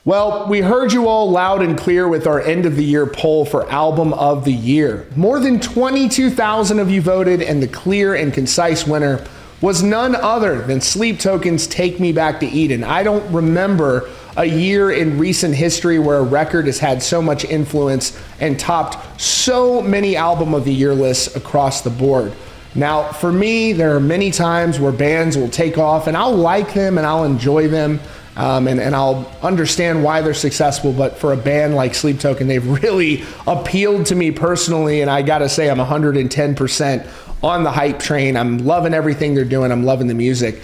Well, we heard you all loud and clear with our end of the year poll for Album of the Year. More than 22,000 of you voted, and the clear and concise winner was none other than Sleep Token's Take Me Back to Eden. I don't remember a year in recent history where a record has had so much influence and topped so many Album of the Year lists across the board. Now, for me, there are many times where bands will take off, and I'll like them and I'll enjoy them. And I'll understand why they're successful, but for a band like Sleep Token, they've really appealed to me personally, and I gotta say I'm 110% on the hype train. I'm loving everything they're doing. I'm loving the music.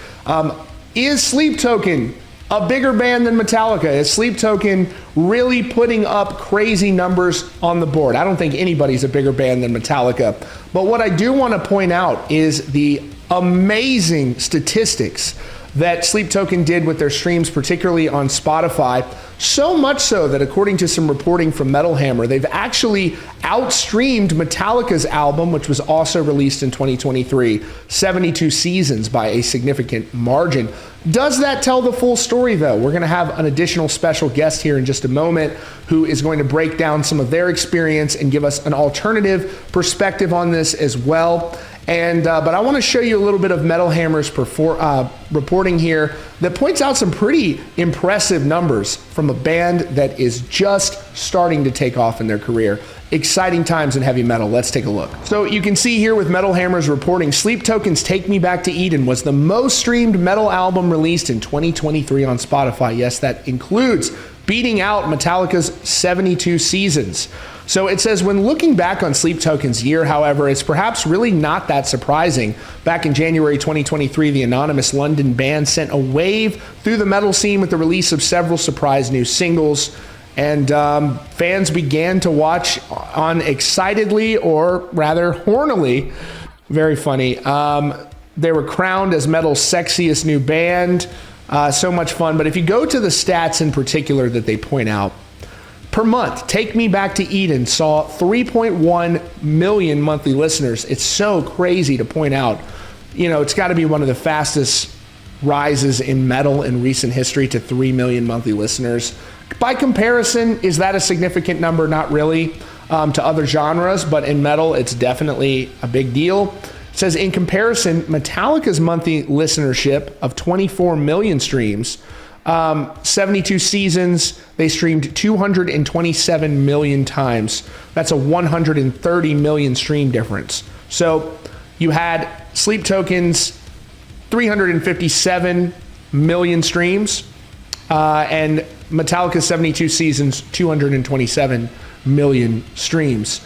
Is Sleep Token a bigger band than Metallica? Is Sleep Token really putting up crazy numbers on the board? I don't think anybody's a bigger band than Metallica, but what I do want to point out is the amazing statistics that Sleep Token did with their streams, particularly on Spotify. So much so that according to some reporting from Metal Hammer, they've actually outstreamed Metallica's album, which was also released in 2023, 72 Seasons, by a significant margin. Does that tell the full story, though? We're going to have an additional special guest here in just a moment who is going to break down some of their experience and give us an alternative perspective on this as well. But I want to show you a little bit of Metal Hammer's reporting here that points out some pretty impressive numbers from a band that is just starting to take off in their career. Exciting times in heavy metal. Let's take a look. So you can see here with Metal Hammer's reporting, Sleep Token's Take Me Back to Eden was the most streamed metal album released in 2023 on Spotify. Yes, that includes beating out Metallica's 72 Seasons. So it says, when looking back on Sleep Token's year, however, it's perhaps really not that surprising. Back in January 2023, the anonymous London band sent a wave through the metal scene with the release of several surprise new singles. And fans began to watch on excitedly, or rather hornily. Very funny. They were crowned as metal's sexiest new band. So much fun. But if you go to the stats in particular that they point out, per month, Take Me Back to Eden saw 3.1 million monthly listeners. It's so crazy to point out. You know, it's got to be one of the fastest rises in metal in recent history to 3 million monthly listeners. By comparison, is that a significant number? Not really, to other genres, but in metal, it's definitely a big deal. It says, in comparison, Metallica's monthly listenership of 24 million streams, 72 Seasons, they streamed 227 million times. That's a 130 million stream difference. So you had Sleep Token's 357 million streams, and Metallica's 72 Seasons, 227 million streams.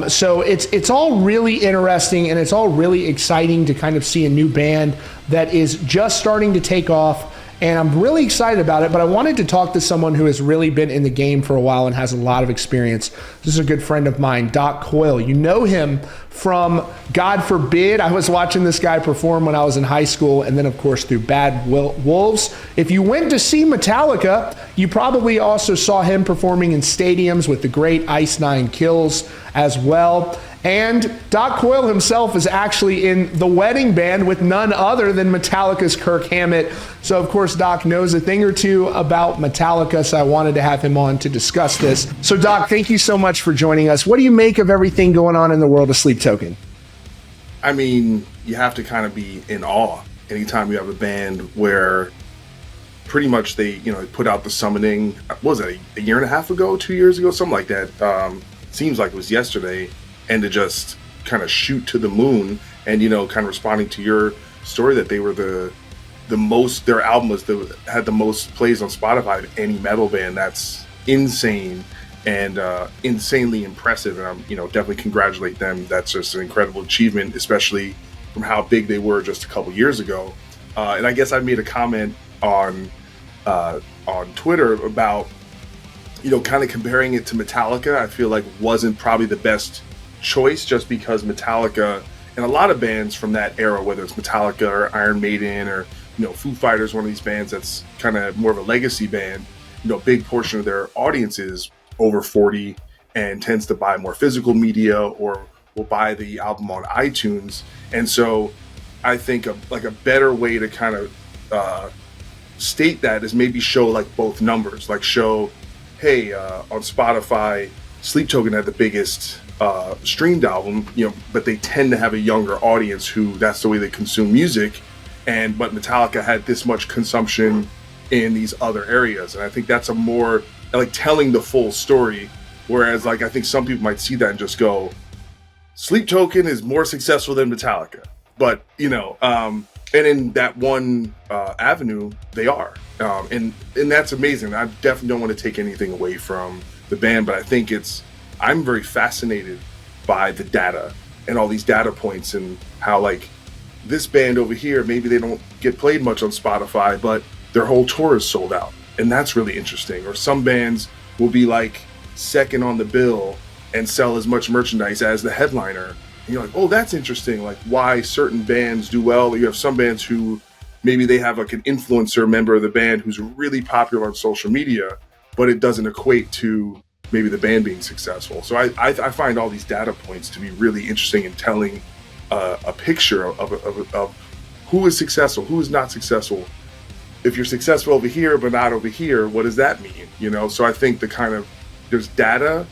So it's all really interesting, and it's all really exciting to kind of see a new band that is just starting to take off. And I'm really excited about it, but I wanted to talk to someone who has really been in the game for a while and has a lot of experience. This is a good friend of mine, Doc Coyle. You know him from, God forbid, I was watching this guy perform when I was in high school, and then, of course, through Bad Wolves. If you went to see Metallica, you probably also saw him performing in stadiums with the great Ice Nine Kills as well. And Doc Coyle himself is actually in the wedding band with none other than Metallica's Kirk Hammett. So, of course, Doc knows a thing or two about Metallica, so I wanted to have him on to discuss this. So, Doc, thank you so much for joining us. What do you make of everything going on in the world of Sleep Token? I mean, you have to kind of be in awe anytime you have a band where pretty much they put out the Summoning, what was it, a year and a half ago, 2 years ago, something like that. Seems like it was yesterday. And to just kind of shoot to the moon, and kind of responding to your story that they were the most, their album had the most plays on Spotify of any metal band. That's insane and insanely impressive. And I'm definitely congratulate them. That's just an incredible achievement, especially from how big they were just a couple years ago. And I guess I made a comment on Twitter about kind of comparing it to Metallica. I feel like wasn't probably the best choice, just because Metallica and a lot of bands from that era, whether it's Metallica or Iron Maiden or Foo Fighters, one of these bands that's kind of more of a legacy band, a big portion of their audience is over 40 and tends to buy more physical media or will buy the album on iTunes. And so I think a better way to kind of state that is maybe show like both numbers, like show, hey, on Spotify, Sleep Token had the biggest streamed album, but they tend to have a younger audience who that's the way they consume music, but Metallica had this much consumption in these other areas, and I think that's a more like telling the full story. Whereas, like, I think some people might see that and just go, Sleep Token is more successful than Metallica, but and in that one avenue, they are, and that's amazing. I definitely don't want to take anything away from the band, but I think I'm very fascinated by the data and all these data points and how, like, this band over here, maybe they don't get played much on Spotify, but their whole tour is sold out, and that's really interesting. Or some bands will be like second on the bill and sell as much merchandise as the headliner. And you're like, oh, that's interesting, like why certain bands do well. You have some bands who maybe they have like an influencer member of the band who's really popular on social media, but it doesn't equate to maybe the band being successful. So I find all these data points to be really interesting in telling a picture of who is successful, who is not successful. If you're successful over here but not over here, what does that mean? So I think there's data,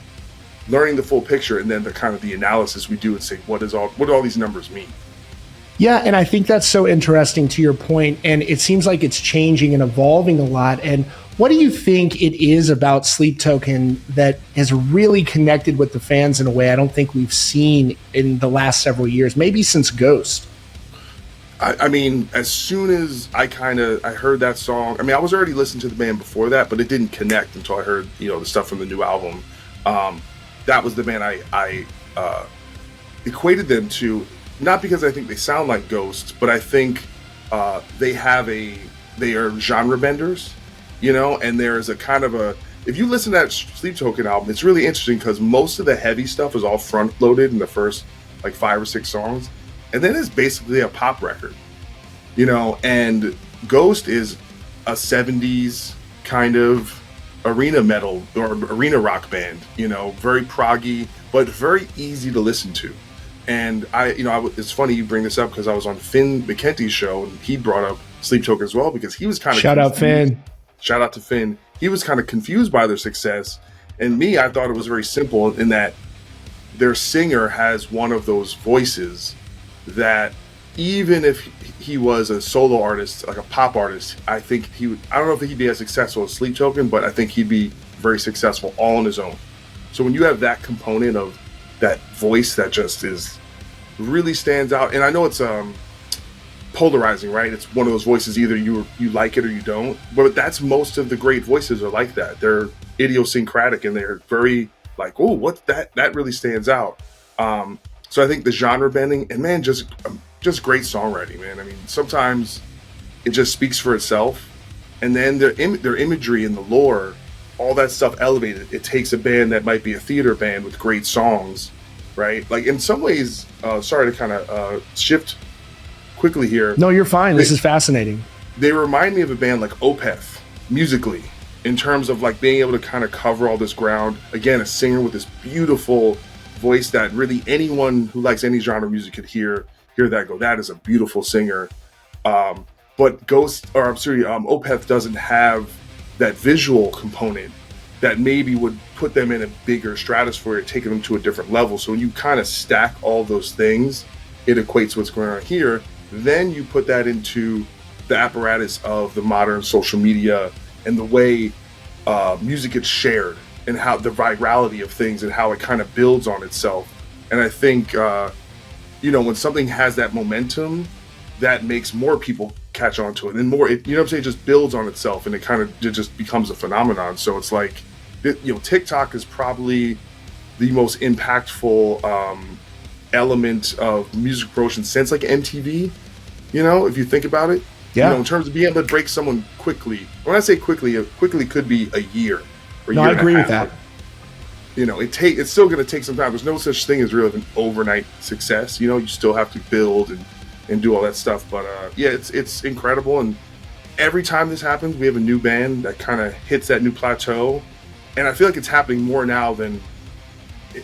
learning the full picture, and then the analysis we do and say, what do all these numbers mean? Yeah, and I think that's so interesting to your point, and it seems like it's changing and evolving a lot. And what do you think it is about Sleep Token that has really connected with the fans in a way I don't think we've seen in the last several years, maybe since Ghost? I mean, as soon as I heard that song, I mean, I was already listening to the band before that, but it didn't connect until I heard, the stuff from the new album. That was the band I equated them to, not because I think they sound like Ghost, but I think they are genre benders, and there's a kind of if you listen to that Sleep Token album, it's really interesting because most of the heavy stuff is all front loaded in the first like 5 or 6 songs. And then it's basically a pop record, and Ghost is a 70s kind of arena metal or arena rock band, very proggy, but very easy to listen to. And it's funny you bring this up because I was on Finn McKenty's show and he brought up Sleep Token as well because he was kind of Shout out to Finn. He was kind of confused by their success. And me, I thought it was very simple in that their singer has one of those voices that even if he was a solo artist, like a pop artist, I think I don't know if he'd be as successful as Sleep Token, but I think he'd be very successful all on his own. So when you have that component of that voice that just really stands out, and I know it's polarizing, right? It's one of those voices, either you like it or you don't, but that's most of the great voices are like that. They're idiosyncratic and they're very like, oh, what's that? That really stands out. So I think the genre bending and man, just great songwriting, man. I mean, sometimes it just speaks for itself, and then their imagery and the lore, all that stuff elevated. It takes a band that might be a theater band with great songs, right? Like in some ways, sorry to kind of shift quickly here. No, you're fine. This is fascinating. They remind me of a band like Opeth musically, in terms of like being able to kind of cover all this ground. Again, a singer with this beautiful voice that really anyone who likes any genre of music could hear that go, that is a beautiful singer. But Opeth doesn't have that visual component that maybe would put them in a bigger stratosphere, taking them to a different level. So when you kind of stack all those things, it equates what's going on here. Then you put that into the apparatus of the modern social media and the way music gets shared, and how the virality of things and how it kind of builds on itself. And I think, when something has that momentum, that makes more people catch on to it. And more, it just builds on itself and it just becomes a phenomenon. So it's like, TikTok is probably the most impactful element of music promotion since like MTV, if you think about it. Yeah. In terms of being able to break someone quickly. When I say quickly, quickly could be a year. No, I agree with that. It's still going to take some time. There's no such thing as really an overnight success. You still have to build and do all that stuff. But it's incredible. And every time this happens, we have a new band that kind of hits that new plateau. And I feel like it's happening more now than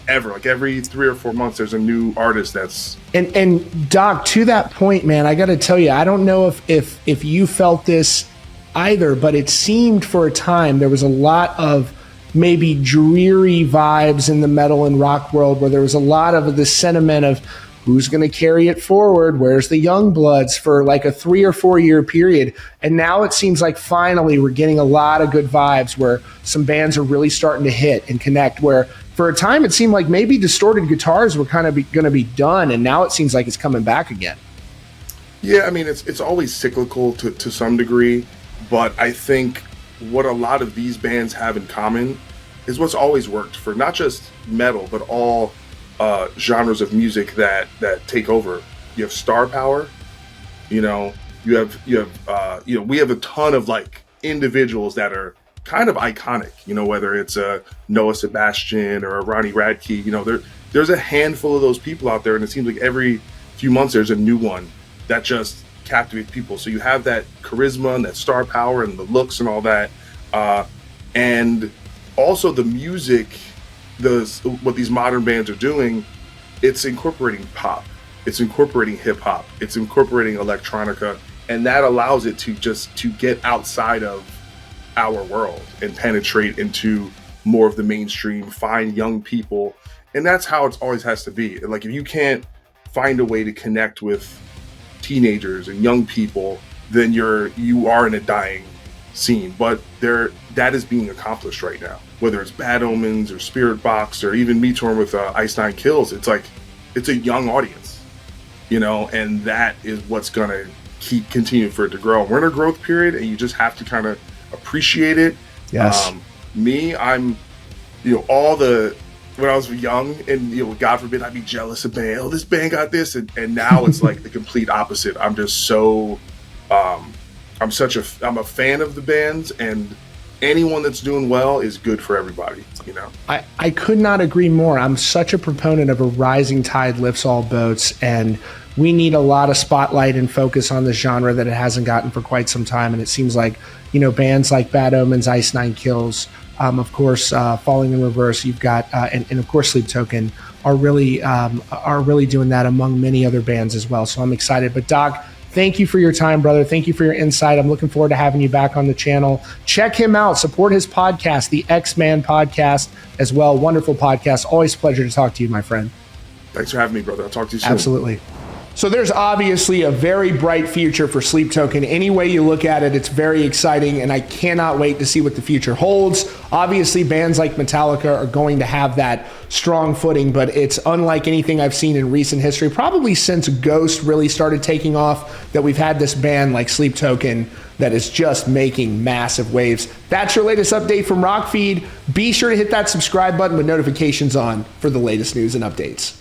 ever. Like every 3 or 4 months, there's a new artist that's. And Doc, to that point, man, I got to tell you, I don't know if you felt this either, but it seemed for a time there was a lot of maybe dreary vibes in the metal and rock world, where there was a lot of the sentiment of who's going to carry it forward, where's the young bloods, for like a 3 or 4 year period. And now it seems like finally we're getting a lot of good vibes where some bands are really starting to hit and connect, where for a time it seemed like maybe distorted guitars were kind of going to be done, and now it seems like it's coming back again. Yeah, I mean, it's always cyclical to some degree, but I think what a lot of these bands have in common is what's always worked for not just metal, but all genres of music that take over. You have star power, you know, we have a ton of like individuals that are kind of iconic, you know, whether it's a Noah Sebastian or a Ronnie Radke, you know, there's a handful of those people out there, and it seems like every few months there's a new one that just captivates people. So you have that charisma and that star power and the looks and all that, and also the music, what these modern bands are doing, it's incorporating pop, it's incorporating hip hop, it's incorporating electronica, and that allows it to get outside of our world and penetrate into more of the mainstream, find young people. And that's how it always has to be. Like, if you can't find a way to connect with teenagers and young people, then you are in a dying scene. But that is being accomplished right now, whether it's Bad Omens or Spirit Box or even me touring with Ice Nine Kills. It's like, it's a young audience, you know, and that is what's gonna keep continuing for it to grow. We're in a growth period, and you just have to kind of appreciate it. Yes. I'm, you know, when I was young, and, you know, God forbid I'd be jealous of band. Oh, this band got this, and now it's like the complete opposite. I'm just so, I'm a fan of the bands, and anyone that's doing well is good for everybody, you know. I could not agree more. I'm such a proponent of a rising tide lifts all boats, and we need a lot of spotlight and focus on this genre that it hasn't gotten for quite some time. And it seems like, you know, bands like Bad Omens, Ice Nine Kills, of course, Falling in Reverse, you've got, and of course Sleep Token are really doing that among many other bands as well. So I'm excited. But Doc, thank you for your time, brother. Thank you for your insight. I'm looking forward to having you back on the channel. Check him out. Support his podcast, the X-Man Podcast, as well. Wonderful podcast. Always a pleasure to talk to you, my friend. Thanks for having me, brother. I'll talk to you soon. Absolutely. So there's obviously a very bright future for Sleep Token. Any way you look at it, it's very exciting, and I cannot wait to see what the future holds. Obviously, bands like Metallica are going to have that strong footing, but it's unlike anything I've seen in recent history, probably since Ghost really started taking off, that we've had this band like Sleep Token that is just making massive waves. That's your latest update from Rockfeed. Be sure to hit that subscribe button with notifications on for the latest news and updates.